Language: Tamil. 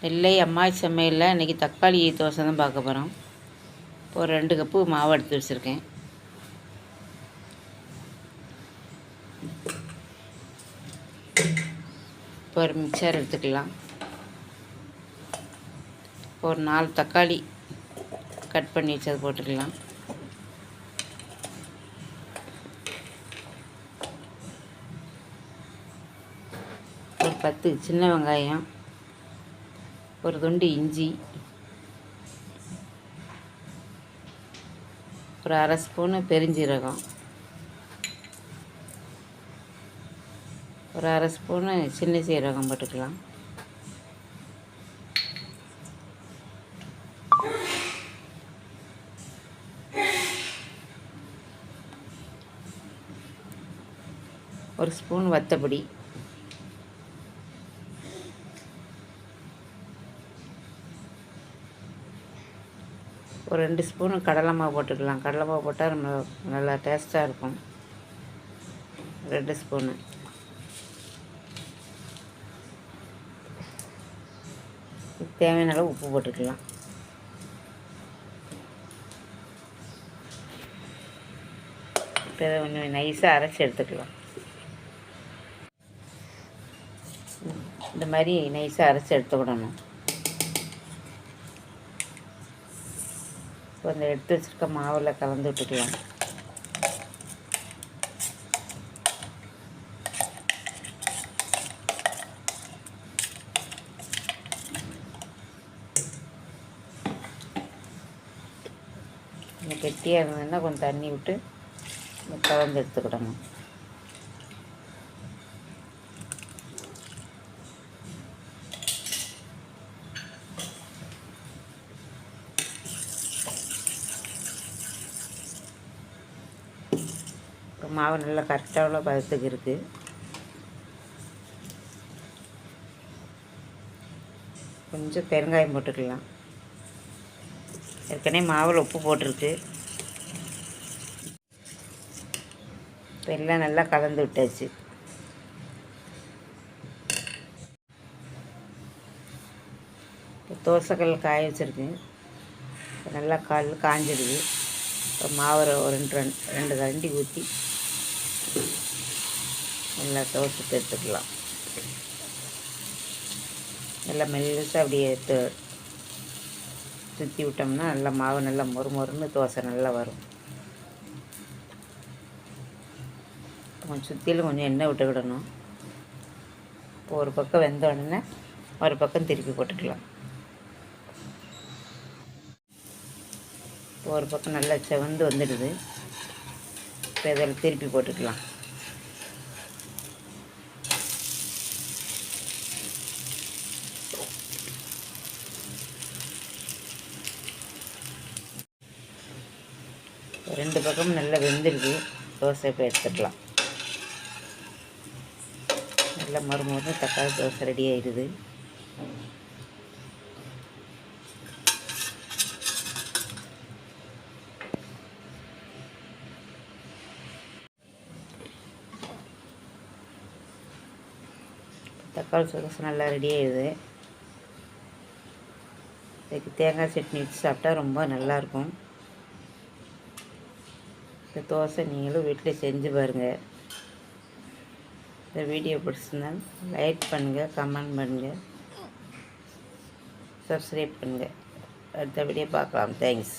நெல்லை அம்மாச்சி சமையலில் இன்றைக்கி தக்காளி தோசை தான் பார்க்க போகிறோம். இப்போ ஒரு 2 கப்பு மாவு எடுத்து வச்சுருக்கேன். இப்போ ஒரு மிக்சர் எடுத்துக்கலாம். இப்போ ஒரு 4 தக்காளி கட் பண்ணி வச்சது போட்டுக்கலாம். ஒரு 10 சின்ன வெங்காயம், ஒரு துண்டு இஞ்சி, ஒரு அரை ஸ்பூனு பெருஞ்சீரகம், ஒரு அரை ஸ்பூனு சின்ன சீரகம் போட்டுக்கலாம். ஒரு ஸ்பூன் வத்தப்பொடி, ஒரு 2 ஸ்பூனு கடலை மாவு போட்டுக்கலாம். கடலை மாவு போட்டால் நம்ம நல்லா டேஸ்ட்டாக இருக்கும். 2 ஸ்பூனு. தேவையான அளவு உப்பு போட்டுக்கலாம். இப்போ இதை கொஞ்சம் நைஸாக அரைச்சி எடுத்துக்கலாம். இந்த மாதிரி நைஸாக அரைச்சி எடுத்துக்கிடணும். இப்போ இந்த எடுத்து வச்சுருக்க மாவில் கலந்து விட்டுக்கலாம். கொஞ்சம் கெட்டியாக இருந்ததுன்னா கொஞ்சம் தண்ணி விட்டு கலந்து எடுத்துக்கிடணும். மாவு நல்லா கரெக்டாக உள்ள பதத்துக்கு இருக்குது. கொஞ்சம் பெருங்காயம் போட்டுக்கலாம். ஏற்கனவே மாவில் உப்பு போட்டிருக்கு. இப்போ எல்லாம் நல்லா கலந்து விட்டாச்சு. இப்போ தோசைக்கல் காய வச்சுருக்கு. நல்லா காஞ்சிடுது. இப்போ மாவை ஒரு 2 கரண்டி ஊற்றி நல்லா தோசை எடுத்துக்கலாம். நல்லா மெல்லிசாக அப்படியே சுற்றி விட்டோம்னா நல்லா மாவு நல்லா மொறுமொறுன்னு தோசை நல்லா வரும். கொஞ்சம் சுற்றிலும் கொஞ்சம் எண்ணெய் விட்டுக்கிடணும். இப்போ ஒரு பக்கம் வெந்த உடனே ஒரு பக்கம் திருப்பி போட்டுக்கலாம். இப்போ ஒரு பக்கம் நல்லா செவந்து வந்துடுது. இப்போ இதில் திருப்பி போட்டுக்கலாம். ரெண்டு பக்கமும் நல்லா வெந்துடுது. தோசை இப்போ எடுத்துக்கலாம். நல்லா மறுமொறு தக்காளி தோசை ரெடி ஆகிடுது. தக்காளி தோசை நல்லா ரெடி ஆகிடுது. இதுக்கு தேங்காய் சட்னி வச்சு சாப்பிட்டா ரொம்ப நல்லாயிருக்கும். இந்த தோசை நீங்களும் வீட்டில் செஞ்சு பாருங்கள். இந்த வீடியோ பிடிச்சிருந்தால் லைக் பண்ணுங்கள், கமெண்ட் பண்ணுங்கள், சப்ஸ்கிரைப் பண்ணுங்கள். அடுத்த வீடியோ பார்க்கலாம். தேங்க்ஸ்.